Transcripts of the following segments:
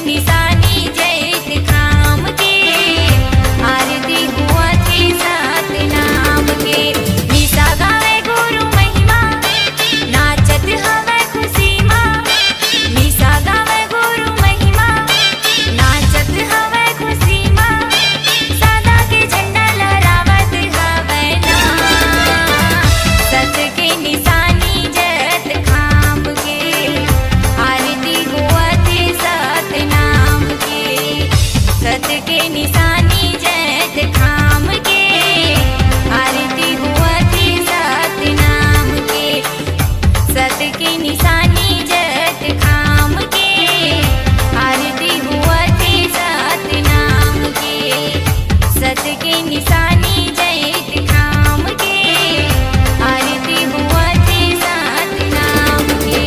निशानी जैत खाम के आरती हुआ थी सतनाम के। निशा गावे गुरु महिमा नाचत हवे खुशी माँ। निशा गावे गुरु महिमा नाचत हवे खुशी माँ। सदा के झंडा लहरावत हवे ना सत के निशानी जैत खाम के आरती हुआ थी सतनाम के। सत के निशानी जैत खाम के आरती हुआ थी सतनाम के। सत के निशानी जैत खाम के आरती हुआ थी सतनाम के। सत के निशानी जैत खाम के आरती हुआ थी सतनाम के।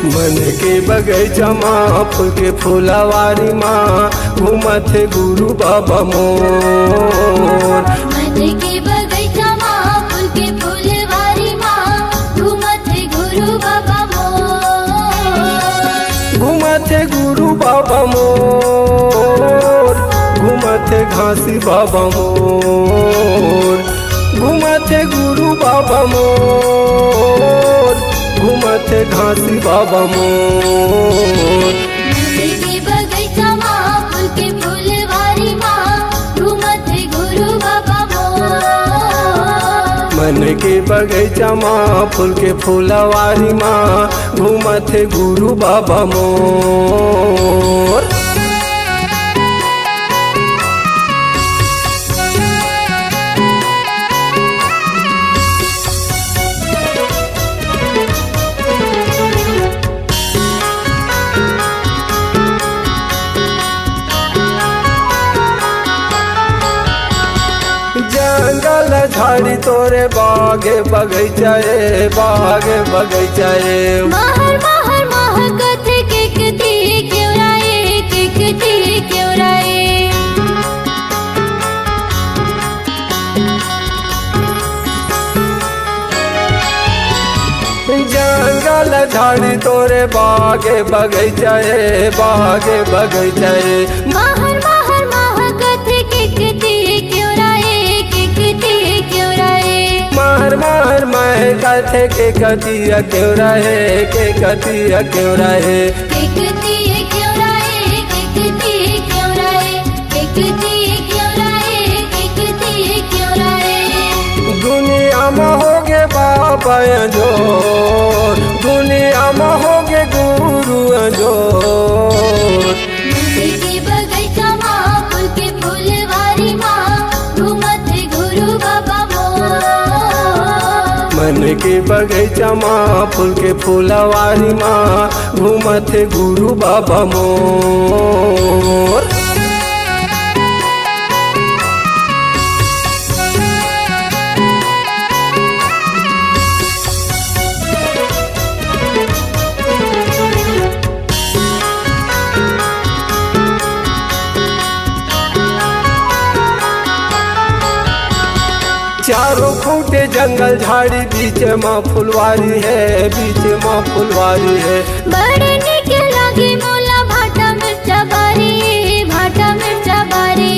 मन के बगैचा माँ फूल के फुलवारी माँ घूमत गुरु बाबा मोर। मन के बगैचा माँ फूल के फुलवारी माँ घूमत गुरु बाबा मोर। घूमत गुरु बाबा मोर घूमत घासी बाबा मोर। घूमत गुरु बाबा मोर घूमत घासी बाबा मोर। मन के बगैचा माँ फूल के फुलवारी माँ घूमत गुरु बाबा मोर। मन के बगैचा माँ फूल के फुलवारी माँ घूमत गुरु बाबा मोर। जंगल झाड़ी तोरे बागे बगैचाए बागे बगैचाए। महर महर महकत किकती क्यों राए किकती क्यों राए। जंगल झाड़ी तोरे बागे बगैचाए बागे बगैचाए। महर महर महकत किकती क्यों राए किकती क्यों राए। महर महर महकत के कतिया क्यों रहे के कतिया क्यों रहे। किकती क्यों राए किकती क्यों राए किकती क्यों राए किकती क्यों राए। दुनिया में होगे बाबा जोर दुनिया में होगे गुरु जोर। मन के बगैचा माँ फूल के फुलवारी माँ घूमत गुरु बाबा मोर। मन के बगैचा माँ फूल के फुलवारी माँ घूमत गुरु बाबा मोर। चारों खूंटे जंगल झाड़ी बीच माँ फुलवारी है बीच माँ फुलवारी है। बड़े निक लागे मोला भाटा मिर्चा बारी भाटा मिर्चा बारी।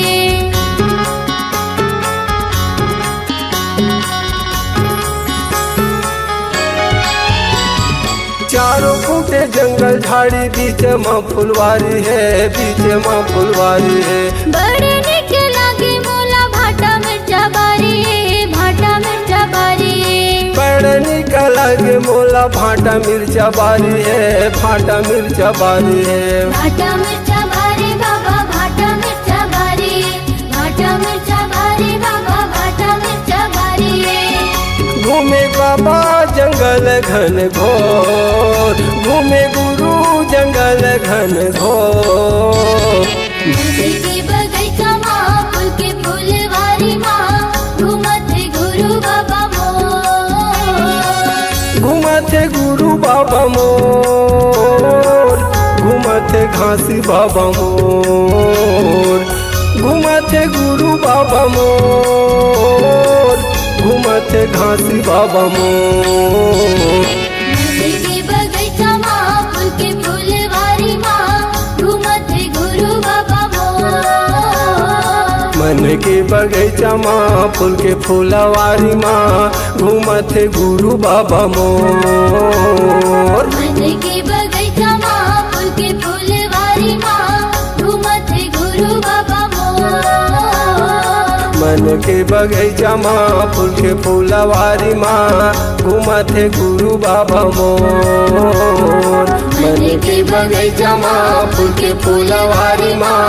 चारों खूंटे जंगल झाड़ी बीच माँ फुलवारी है बीच माँ फुलवारी है। बड़े निक लागे मोला भाटा मिर्चा बारी भाटा मिर्चा बारी। बड़ निकल लगे मोला भाटा मिर्चा बारी है भाटा मिर्चा बारी है। भाटा मिर्चा बारी बाबा भाटा मिर्चा बारी भाटा मिर्चा बारी बाबा भाटा मिर्चा बारी। घूमे बाबा जंगल घन घोर घूमे गुरु जंगल घन घोर। मन के बगैचा माँ फूल के फुलवारी माँ बाबा मोर घूमते घासी बाबा मोर घूमते गुरु बाबा मोर घूमते घासी बाबा मोर के बगैचा माँ फूल के फूलवारी माँ घूमते गुरु बाबा मोर मन के बगैचा माँ फूल के फूलवारी माँ घूमते गुरु बाबा मोर मन के बगैचा माँ फूल के फूलवारी माँ घूमते गुरु बाबा मोर मन के बगैचा माँ फूल के फूलवारी माँ घूमते गुरु बाबा मोर मन के बगैचा माँ फूल के फूलवारी माँ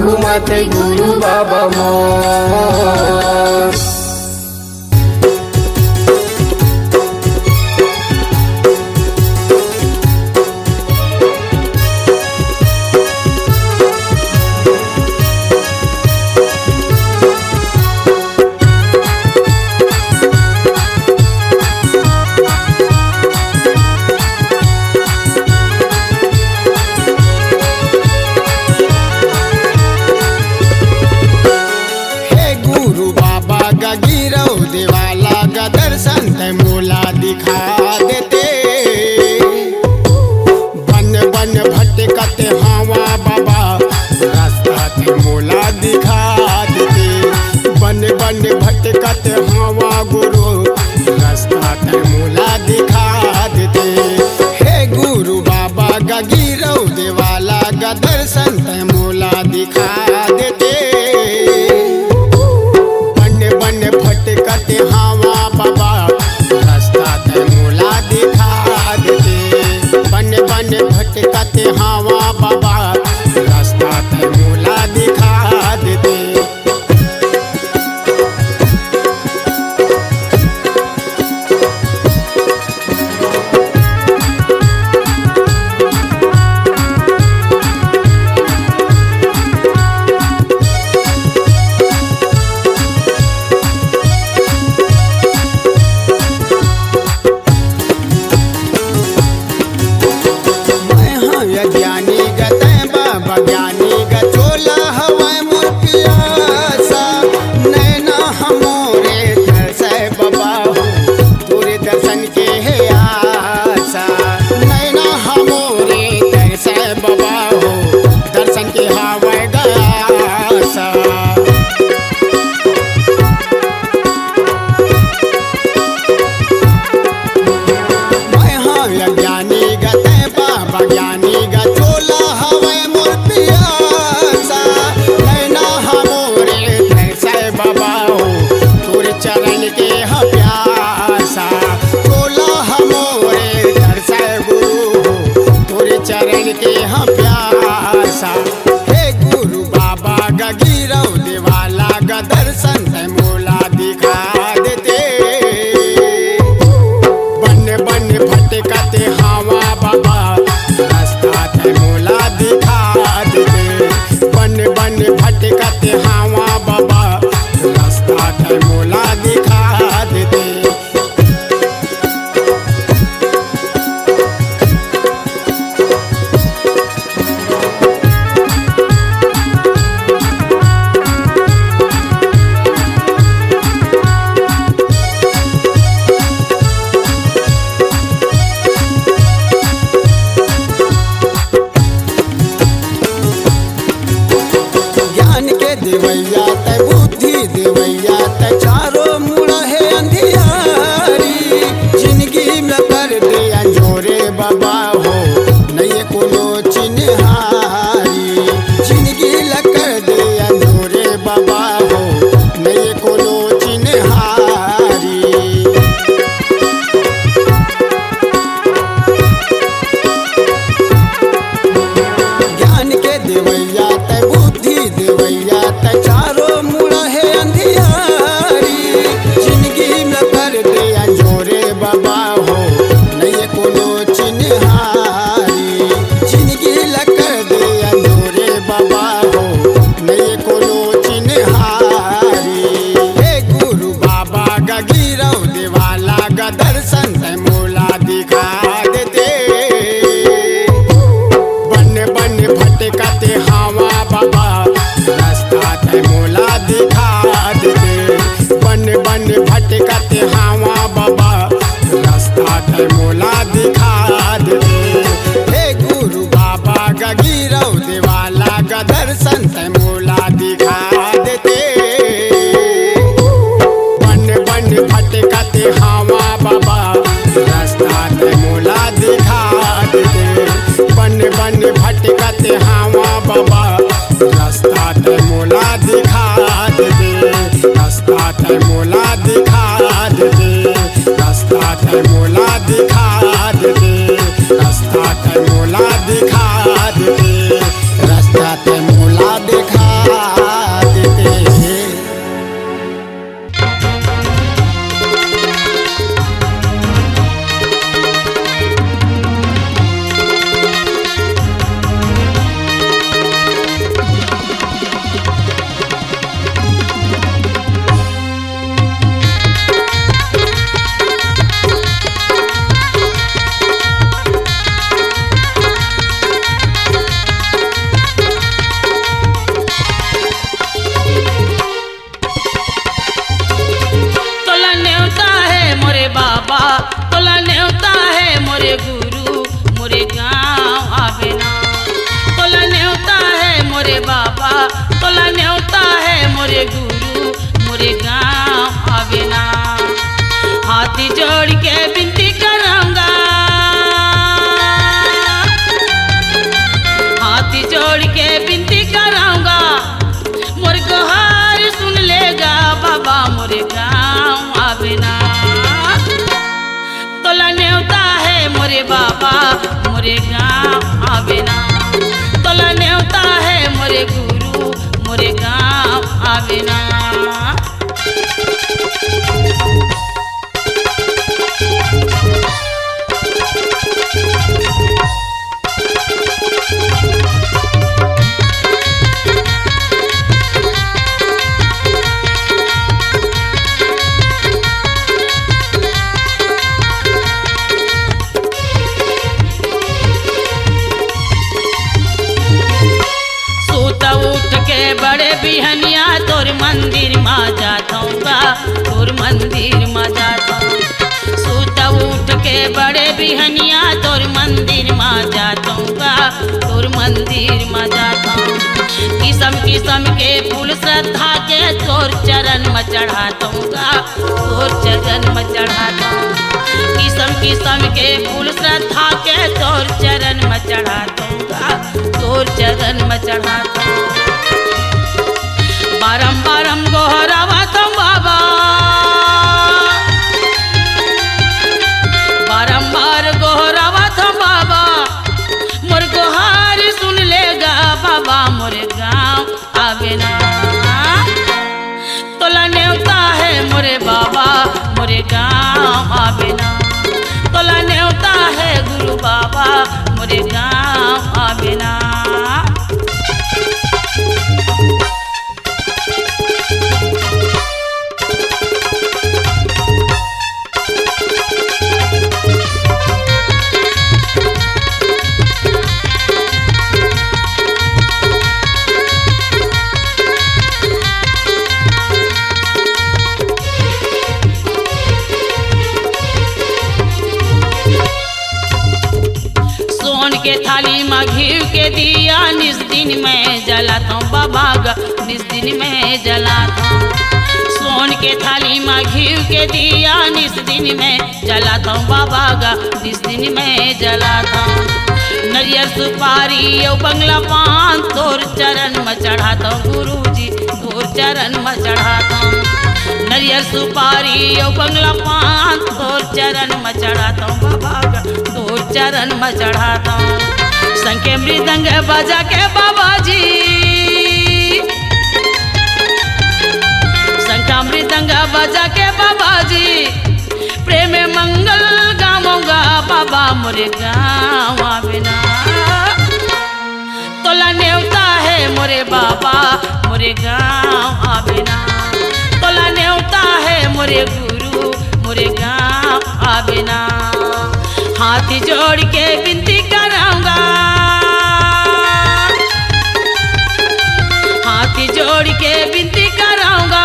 घूमते गुरु बाबा मोर मोला दिखा देते बन बन भटकते हवा बाबा रास्ता ते मोला दिखा देते बन बन भटकते हवा गुरु रास्ता ते मोला दिखा देते हे गुरु बाबा गिरौ देवाला गा दर्शन ते मोला दिखा देते बन बन भटकते हवा बाबा भटकते हवा बाबा रास्ता ते मोला दिखा देते ज्ञानी गते बाबा ज्ञानी गचोला हवाय मोर पियासा नैना हमोरे तरसे बाबा तोरे दर्शन के है आशा नैना हमोरे तरसे बाबा हो दर्शन के हवाय गयासा ज्ञानी गते बाबा ज्ञानी गचोला हवे मोर पियासा नैना हमोरे तरसे बाबा हो तोरे चरण के ह प्यासा चोला हमोरे तरसे गुरु हो तोरे चरण के ह प्यासा हे गुरु बाबा गिरौ देवाला गा दर्शन ते मोला दिखा देते बन बन भटकते हवा बाबा रास्ता ते मोला दिखा देते बन बन भटकते हवा बाबा रास्ता ते मोला दिखा देते देवैया ते बुद्धि देवैया ते चारों मुड़ा है अंधियारी जिंदगी में कर दे अंजोरे बाबा हो नहीं कोनो चिन्हारी जिंदगी में कर दे अंजोरे बाबा हो नहीं कोनो चिन्हारी ज्ञान के देवैया ते बुद्धि देवैया चारों मुड़ा है अंधियारी जिंदगी में कर दे अंजोरे बाबा हो नहीं कोनो चिन्हारी जिंदगी में कर दे अंजोरे बाबा हो नहीं कोनो चिन्हारी हे गुरु बाबा गिरौ देवाला गा दर्शन ते मोला दिखा देते बन बन भटकते हवा बाबा रास्ता ते मोला दिखा दे। हे गुरु बाबा गगीरव देवाला का दर्शन ते मोला दिखा देते। बन बन भटकते हवा बाबा रास्ता ते मोला दिखा देते। बन बन भटकते हवा बाबा रास्ता ते मोला दिखा देते। रास्ता ते मोला दिखा देते। रास्ता ते मोला दिखा देते। रास्ता ते मोला दिखा देते। रास्ता ते मोला दिखा देते। तोला न्योता है मोरे बाबा, तोला न्योता है मोरे गुरु, मोरे गाँव आवे ना। तोला न्योता है मोरे बाबा, तोला न्योता है मोरे गुरु, मोरे गाँव आवे ना। हाथी जोड़ के विनती कराऊंगा, हाथी जोड़ के विनती कराऊंगा, मोर गुहार सुन लेगा बाबा, मोरे गाँव आवे ना। तोला न्योता है मोरे बाबा, मोरे गाँव आवे ना। तोला न्योता है मोरे गुरु, मोरे गाँव आवे ना। सूता उठ के बड़े बिहनिया तोर मंदिर मा जाताऊंगा, तोर मंदिर मा जाताऊं। सूता उठ के बड़े बिहनिया तोर मंदिर मा जाताऊंगा, तोर मंदिर मा जाताऊं। किस्म किस्म के फूल श्रद्धा के तोर चरण में चढ़ाताऊंगा, तोर चरण में चढ़ाताऊं। किस्म किस्म के फूल श्रद्धा के तोर चरण में चढ़ाताऊंगा, तोर चरण में चढ़ाताऊं। बारम बारम गोहरावाताऊं बाबा, बारंबार गोहरावाताऊं बाबा, मोर गोहार सुन लेगा बाबा, मोरे गाँव आवे ना। तोला न्योता है मोरे बाबा, मोरे गाँव आवे ना। तोला न्योता है गुरु बाबा, मोरे गाँव आवे ना। सोन के थाली में घी के दिया निस दिन में जलाता हूँ बाबा गा, निस दिन में जलाता हूँ। सोन के थाली में घी के दिया निस दिन में जलाता हूँ बाबा गा, निस दिन में जलाता हूँ। नरियर सुपारी यो बंगला पान तोर चरण में चढ़ाता हूँ गुरुजी, तोर चरण में चढ़ाता हूँ। नरियर सुपारी यो बंगला पान तोर चरण में चढ़ाता हूँ बाबा गा, तोर चरण में चढ़ाता हूँ। संके मृदंग बजा के बाबा जी, शंखा मृदंग बजा के बाबा जी, प्रेम मंगल गाऊंगा बाबा, मोरे गाँव आवे ना। तोला न्योता है मोरे बाबा, मोरे गाँव आवे ना। तोला न्योता है मोरे गुरु, मोरे गाँव आवे ना। हाथ जोड़ के विनती कराऊंगा, हाथ जोड़ के विनती कराऊंगा,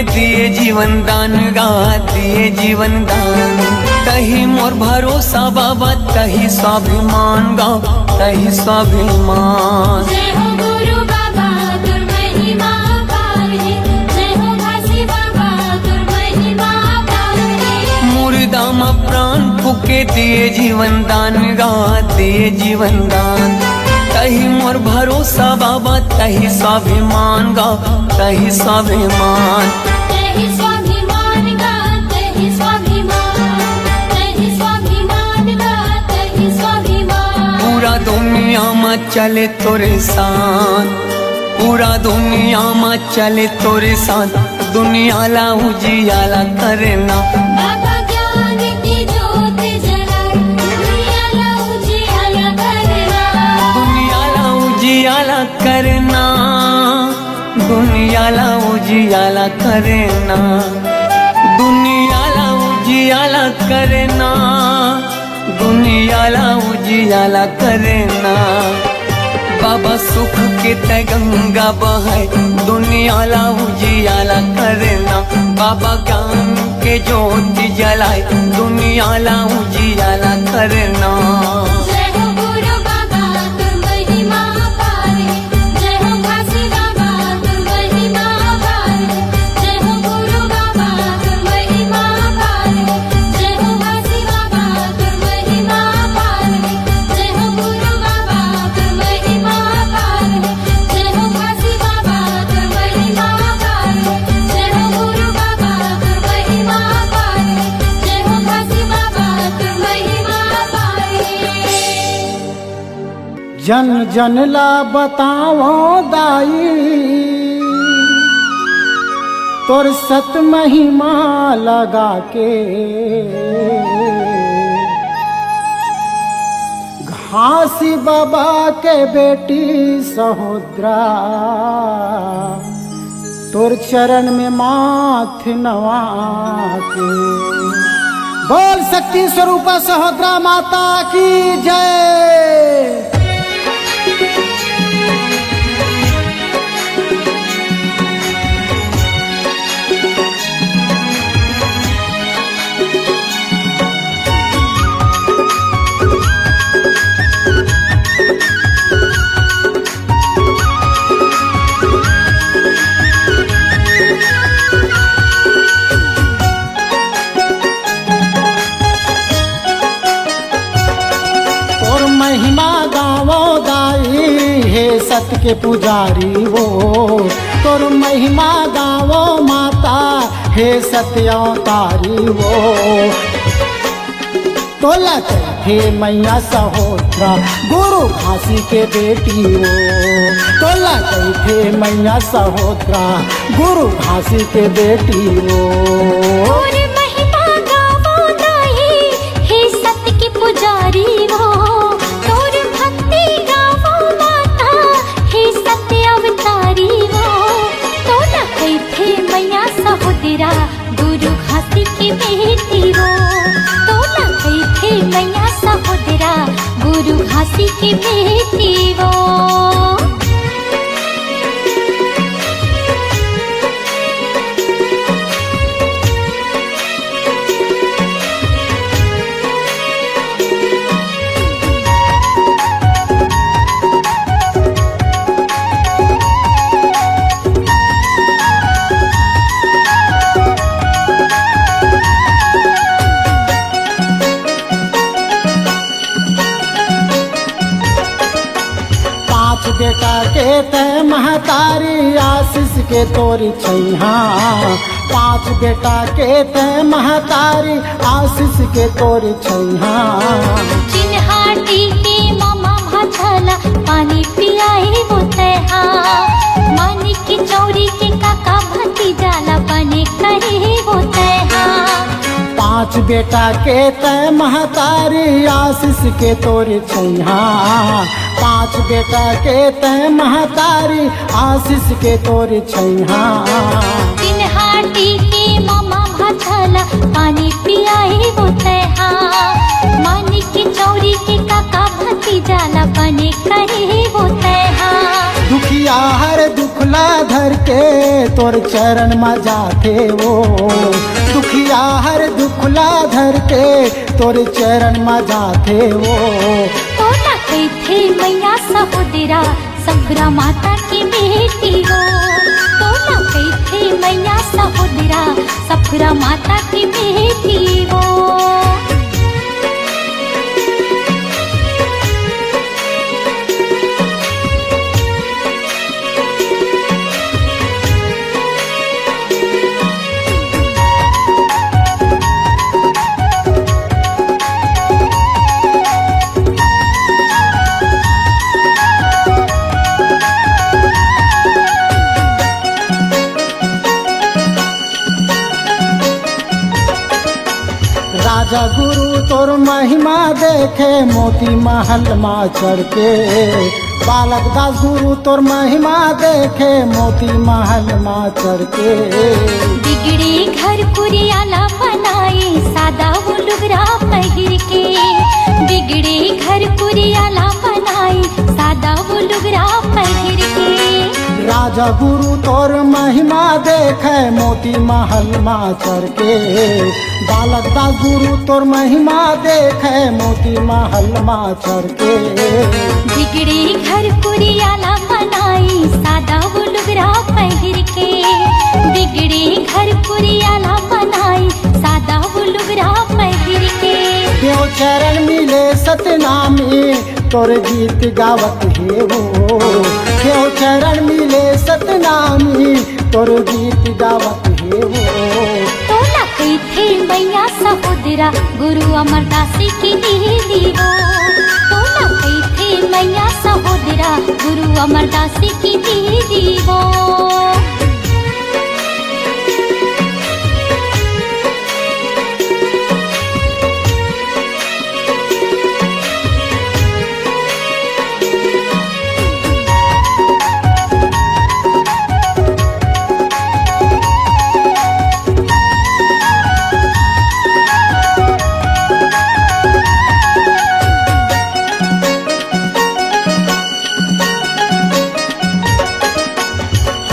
के दिए जीवन दान गा दिए जीवन दान। तही मोर भरोसा बाबा तही स्वाभिमान गा तही स्वाभिमान। जय हो गुरु बाबा तुर महिमा पार है, जय हो घासी बाबा तुर महिमा पार है। मुर्दा में प्राण फूके दिए जीवन दान गा दिए जीवन दान। तही मोर भरोसा बाबा तही स्वाभिमान गा तही स्वाभिमान। तहि स्वाभिमान गा तहि स्वाभिमान, तहि स्वाभिमान गा तहि स्वाभिमान। पूरा दुनिया में चले तोरे साथ, पूरा दुनिया में चले तोरे साथ। दुनिया ला उजियाला करना बाबा ज्ञान की ज्योत जलाए, दुनिया ला उजियाला करना। दुनिया ला उजियाला करना दुनिया ला उजियाला करना दुनिया ला उजियाला करना दुनिया ला उजियाला करना। बाबा सुख के ते गंगा बहाय दुनिया ला उजियाला करना। बाबा ज्ञान के ज्योति जलाए दुनिया ला उजियाला करना। जय हो गुरु बाबा तुर महिमा पार है, जय हो घासी बाबा तुर महिमा पार है। जय हो गुरु बाबा तुर महिमा पार है, जय हो घासी बाबा तुर महिमा पार है। जय हो गुरु बाबा तुर महिमा पार है, जय हो घासी बाबा तुर महिमा पार है। जय हो गुरु बाबा तुर महिमा पार है, जय हो घासी बाबा तुर महिमा पार है। जन जन ला बताओ दाई तोर सत महिमा लगा के। घासी बाबा के बेटी सहोदरा तोर चरण में माथ नवा के। बोल शक्ति स्वरूपा सहोदरा माता की जय। और महिमा गावो दाई हे सत के पुजारी वो। तोर महिमा गावो माता हे सत्य अवतारी वो। तोला हे मैया सहोदरा गुरु घासी के बेटी वो। तोला हे मैया सहोदरा गुरु घासी के बेटी वो। और महिमा गावो दाई हे सत्य के पुजारी वो। तोर भक्ति गावो माता हे सत्य अवतारी वो। तोला कैथे मैया सहोदरा गुरु घासी की बेटी वो। तोला कैथे मैया सहोदरा गुरु घासी की बेटी वो। बेटा के तय महतारी आशीष के तोरी छैहा। पांच बेटा के तय महतारी आशीष के तोरी छैहा। चिन्हाटी के मामा भाछला पानी पियाए वो तैहा। मानी की चौरी के काका भतीजाला बने करे वो तैहा। पांच बेटा के तय महतारी आशीष के तोरी छैहा। पांच बेटा के तय महतारी आशीष के तोरी छैहा। चिन्हाटी के मामा भाछला पानी पियाए वो तैहा। मानी की चौरी के काका भतीजाला बने करे वो तैहा। दुखिया हर दुखला धर के तोर चरण में जाते वो दुखिया हर दुखला धर के तोर चरण में जाते वो तोला कैथे मैया सहोदरा सफरा माता की बेटी हो तोला कैथे मैया सहोदरा सफरा माता की बेटी हो राजा गुरु तोर महिमा देखे मोती महल माँ चढ़ के बालक दास गुरु तोर महिमा देखे मोती महल माँ चढ़ के बिगड़े घर कुरियाला बनाए सादा वो लुगरा पहिर के बिगड़े घर कुरियाला बनाए सादा वो लुगरा पहिर के राजा गुरु तोर महिमा देखे मोती महल माँ चढ़ के बालक दास गुरु तोर महिमा देखे मोती महल माँ चढ़ के बिगड़े घर कुरियाला बनाई सादा वो लुगरा पहिर के बिगड़े घर कुरियाला बनाई सादा वो लुगरा पहिर के देव चरण मिले सतनामी तोर गीत गावत हे वो देव चरण मिले सतनामी तोर गीत गावत हे वो तोला कैथे मैया सहोदरा गुरु अमरदास की दीदी हो तोला कैथे मैया सहोदरा गुरु अमरदास की दीदी हो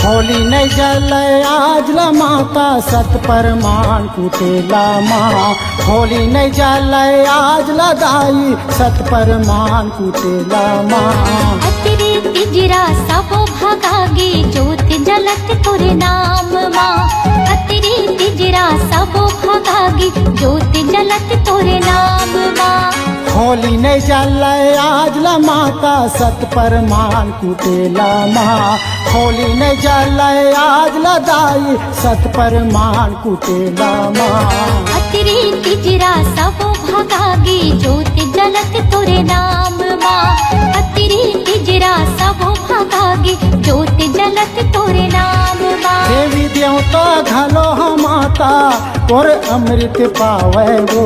होली नहीं जल आज ला माता सत परमान कुटेला माँ होली नहीं जल आज ला दाई सत परमान कुटेला माँ अतरे तिजरा सबो भगागे ज्योत जलत तोरे नाम माँ अतरे तिजरा सबो भगागे ज्योत जलत तोरे नाम माँ होली नहीं जल आज ला माता सत परमान कुटेला माँ होली नहीं जल आज ला दाई सत परमान कुटेला माँ अतरे तिजरा सबो भगागे ज्योत जलत तोरे नाम माँ अतरे तिजरा सबो भगागे ज्योत जलत तोरे नाम माँ देवी देवता घलो हम माता तोर अमृत पावे वो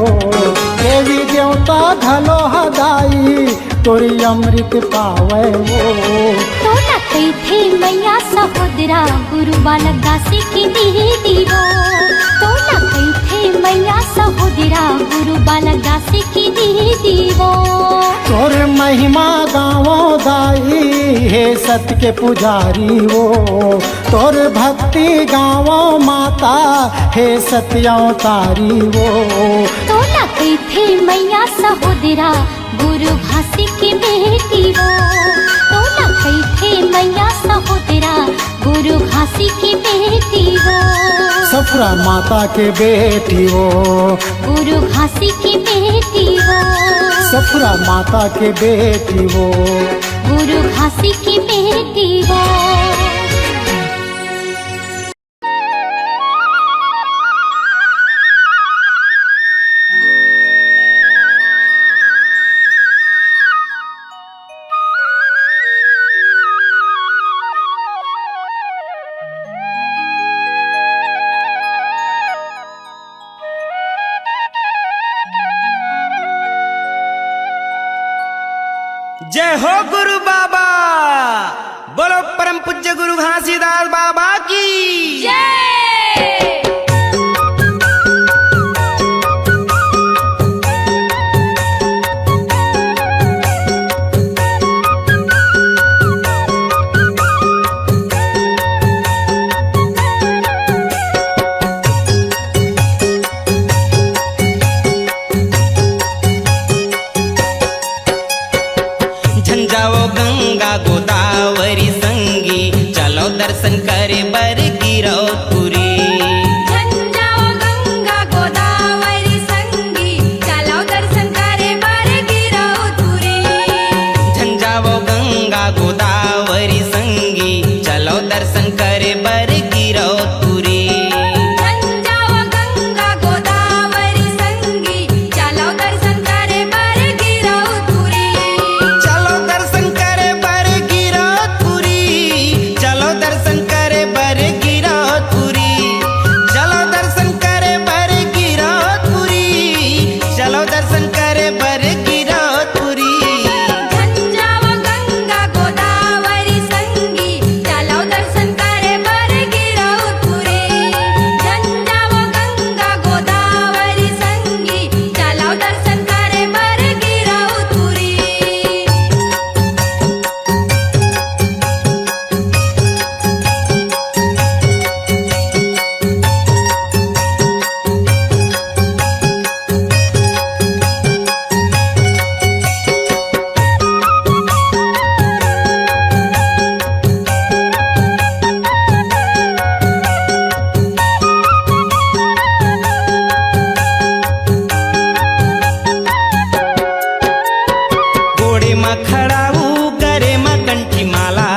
देवी देवता घलो हदाई तोरी अमृत पावे वो तोला कैथे मैया सहोदरा गुरु बालक दास की दीदी हो तोला कैथे मैया सहोदरा गुरु बालक दास की दीदी हो तोर महिमा गावो दाई हे सत्य के पुजारी वो तोर भक्ति गावो माता हे सत्यावतारी वो तोला कैथे मैया सहोदरा गुरु भासी की बेटी हो तोला कैथे मैया सहोदरा गुरु घासी की बेटी हो सफरा माता के बेटी हो गुरु घासी की बेटी हो सफरा माता के बेटी हो गुरु घासी की बेटी हो जय हो गुरु बाबा, बोलो परम पूज्य गुरु घासीदास बाबा की जय। गोड़े में खड़ाऊ करे में कंठी माला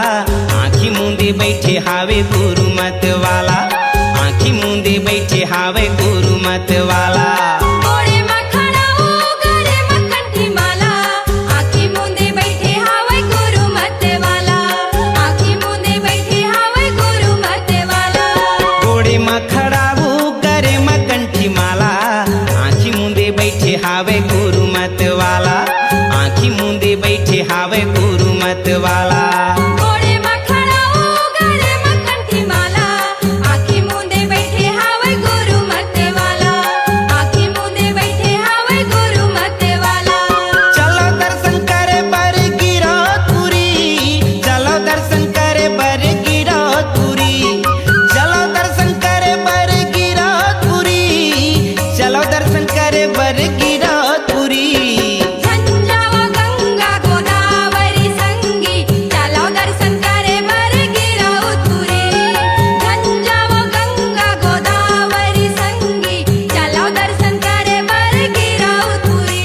आँखी मूंदे बैठे हावे गुरु मत वाला आँखी मूंदे बैठे हावे गुरु मत वाला गोड़े में खड़ा हो गरे में कंठी माला आँखी मूंदे बैठे हावे गुरु मत वाला आँखी मूंदे बैठे हावे गुरु मत वाला गोड़े में खड़ाऊ करे में कंठी माला आँखी मूंदे बैठे हावे गुरु मत वाला आँखी मूंदे बैठे हावे गुरु मत वाला गोड़े में खड़ा हो गरे में कंठी माला आँखी मूंदे बैठे हावे गुरु मत वाला आँखी मूंदे बैठे हावे गुरु मत वाला चलो दर्शन करे बर गिरौतपुरी चलो दर्शन करे बर गिरौतपुरी चलो दर्शन करे बर गिरौतपुरी चलो दर्शन करे बर गिरौतपुरी झंझावा गंगा गोदावरी संगी चलो दर्शन करे बर गिरौतपुरी झंझावा गंगा गोदावरी संगी चलो दर्शन करे बर गिरौतपुरी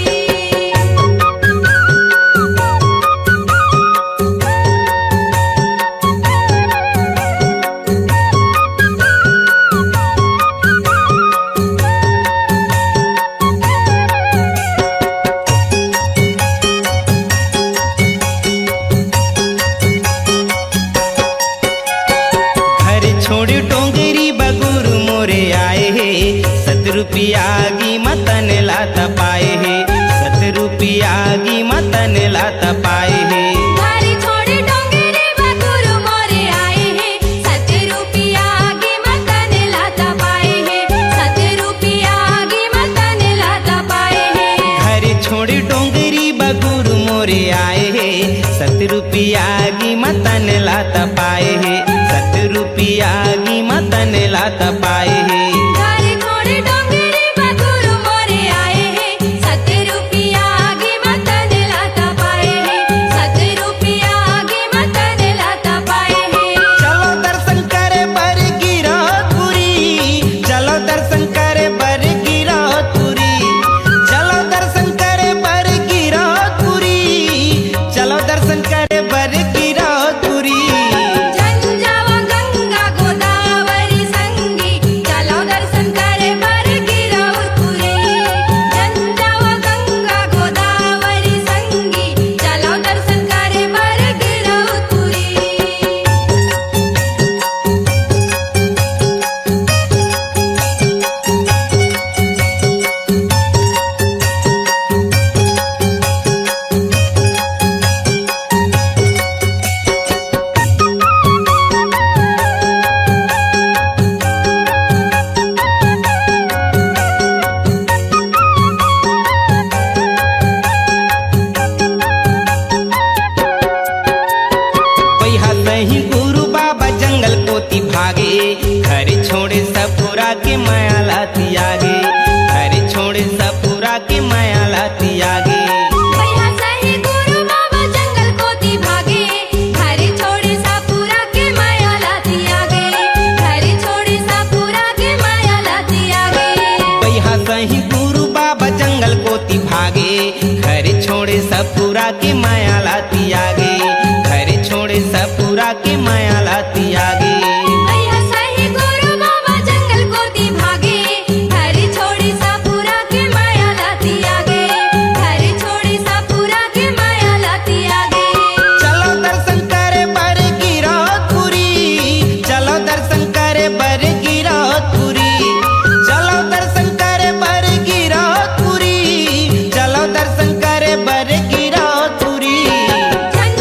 घर छोड़ डोंगरी बगुरु मोरे आए हे 7 रुपया की मतन लाता पाए हे 7 रुपया की मतन लाता पाए हे धारी छोड़े डोंगरे बगुरु मोरे आए हैं 7 रुपया की मतन लाता पाए हैं 7 रुपया की मतन लाता पाए हैं घर छोड़ डोंगरी बगुरु मोरे आए हे 7 रुपया की मतन लाता पाए हे 7 रुपया की मतन लाता पाए हे धारी छोड़े डोंगरे बगुरु मोरे आए हैं 7 रुपया की मतन लाता पाए हैं 7 रुपया की मतन लाता पाए हैं चलो दर्शन करे बर गिरौतपुरी चलो दर्शन करे बर गिरौतपुरी चलो दर्शन करे बर गिरौतपुरी चलो दर्शन करे बर गिरौतपुरी झंझावा गंगा गोदावरी संगी चलो दर्शन करे बर गिरौतपुरी झंझावा गंगा गोदावरी संगी चलो दर्शन करे बर गिरौतपुरी पैहा सही गुरु बाबा जंगल पोती भागे घर छोड़े सपुरा के माया लाती आगे घर छोड़े सपुरा के माया लाती आगे भैया सही गुरु बाबा जंगल कोती भागे घर छोड़े सापुरा के माया लाती आगे घर छोड़े सापुरा के माया लाती आगे पैहा सही गुरु बाबा जंगल पोती भागे घर छोड़े सपुरा के माया लाती आगे घर छोड़े सपुरा के माया लाती आगे भैया सही गुरु बाबा जंगल कोती भागे घर छोड़े सापुरा के माया लाती आगे घर छोड़े सापुरा के माया लाती आगे चलो दर्शन करे बर गिरौतपुरी चलो दर्शन करे बर गिरौतपुरी चलो दर्शन करे बर गिरौतपुरी चलो दर्शन करे बर गिरौतपुरी झंझावा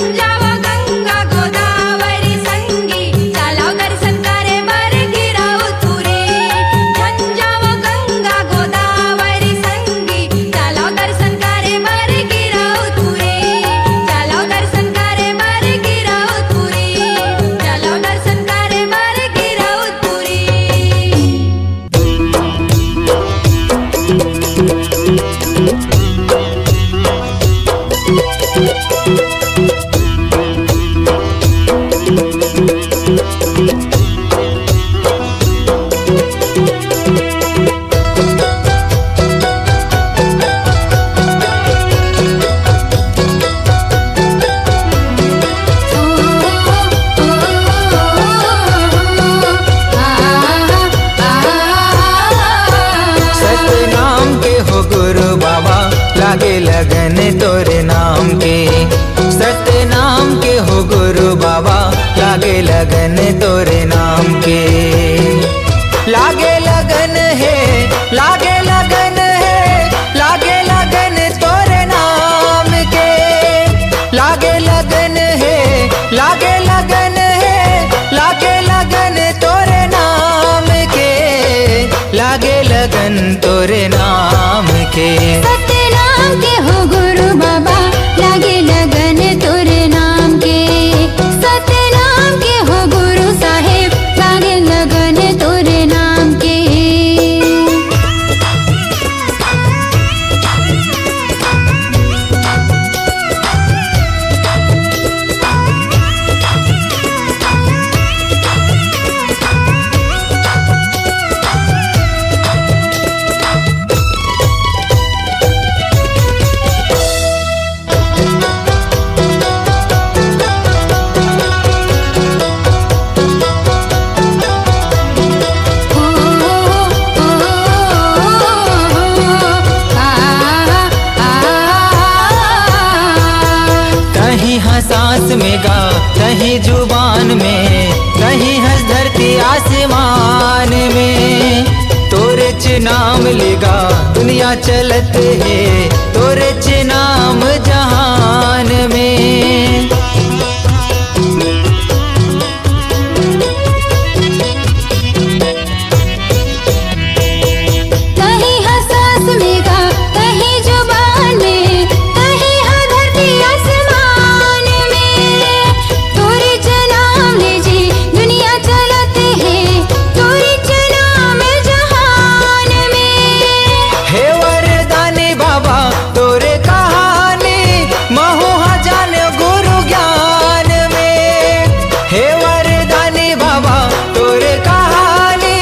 तोरे नाम के। सत्य नाम के हो गुरु बाबा लागे लगन तोरे नाम के। लागे लगन है, लागे लगन है, लागे लगन तोरे नाम के। लागे लगन है, लागे लगन है, लागे लगन तोरे नाम के। लागे लगन तोरे नाम के। सत्य नाम के हो गुरु बाबा लागे लगन तोरे नाम के। सत्य नाम के हो गुरु साहेब लागे लगन तोरे नाम के। कहीं है सांस में गा, कहीं जुबान में, कहीं हंस धरती आसमान में। तोरे च नाम लेगा दुनिया चलत है, तोरे च नाम जहान में। कहीं है सांस में गा, कहीं जुबान में, कहीं है धरती आसमान में। तोरे च नाम ले जी दुनिया चलत है, तोरे च नाम जहान में। हे वरदानी बाबा तोरे कहानी महु जान गुरु ज्ञान में। हे वरदानी बाबा तोरे कहानी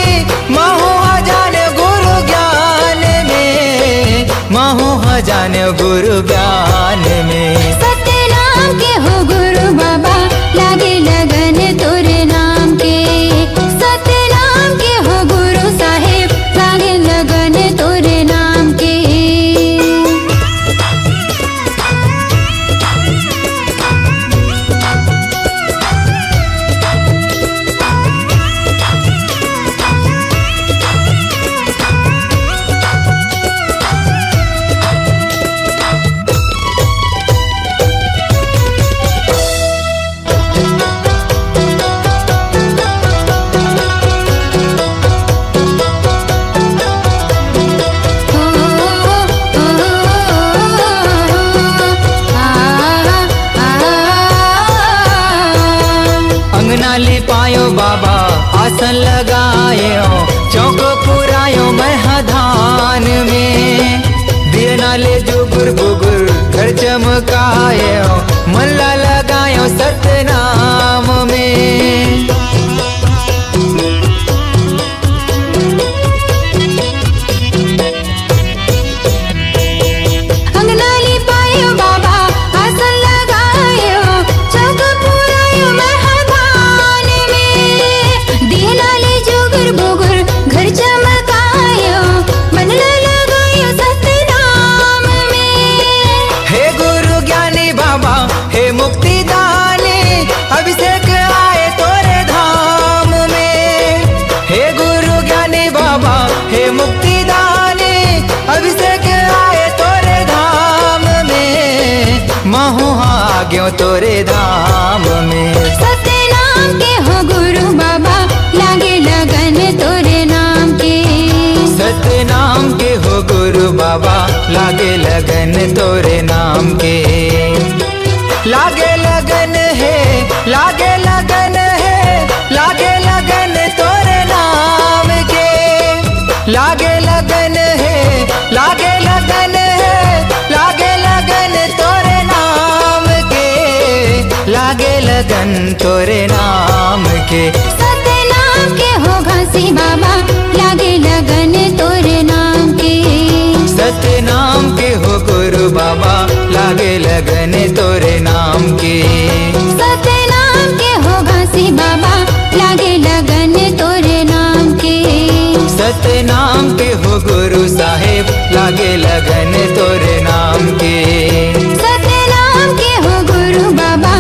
महु जान गुरु ज्ञान में। महु जान गुरु ज्ञान में। सत्य नाम के हो गुरु बाबा लागे लगन तोरे नाम के। सत्य नाम के हो गुरु साहेब लागे लगन तोरे नाम के। अंगना ले पायो बाबा आसन लगायो, चौक पुरायो महधान में। दिए नाले जुगुर बुगुर घर चमकायो, मल्ला लगायो सत्य नाम में। अंगना लिपायो बाबा आसन लगायो, चौक पुरायो महधान में। दिए नाले जुगुर बुगुर घर चमकायो, मनला लगायो सत्य नाम में। हे गुरु ज्ञानी बाबा हे मुक्ति दानी अभिषेक आए तोरे धाम में। हे गुरु ज्ञानी बाबा हे मुक्ति दानी अभिषेक आए तोरे धाम में। महु आ गयो तोरे धाम में। सत्य नाम के हो गुरु बाबा लागे लगन तोरे नाम के। सत्य नाम के हो गुरु बाबा लागे लगन तोरे नाम के। लागे लगन है, लागे लगन है, लागे लगन तोरे नाम के। लागे लगन है, लागे लगन है, लागे लगन तोरे नाम के। लागे लगन तोरे नाम के। सत्य नाम के हो घासी बाबा लागे लगन तोरे नाम के। सत्य नाम के हो गुरु बाबा लागे लगन तोरे नाम के। सत्य नाम के हो घासी बाबा लागे लगन तोरे नाम के। सत्य नाम के हो गुरु साहेब लागे लगन तोरे नाम के। हो गुरु बाबा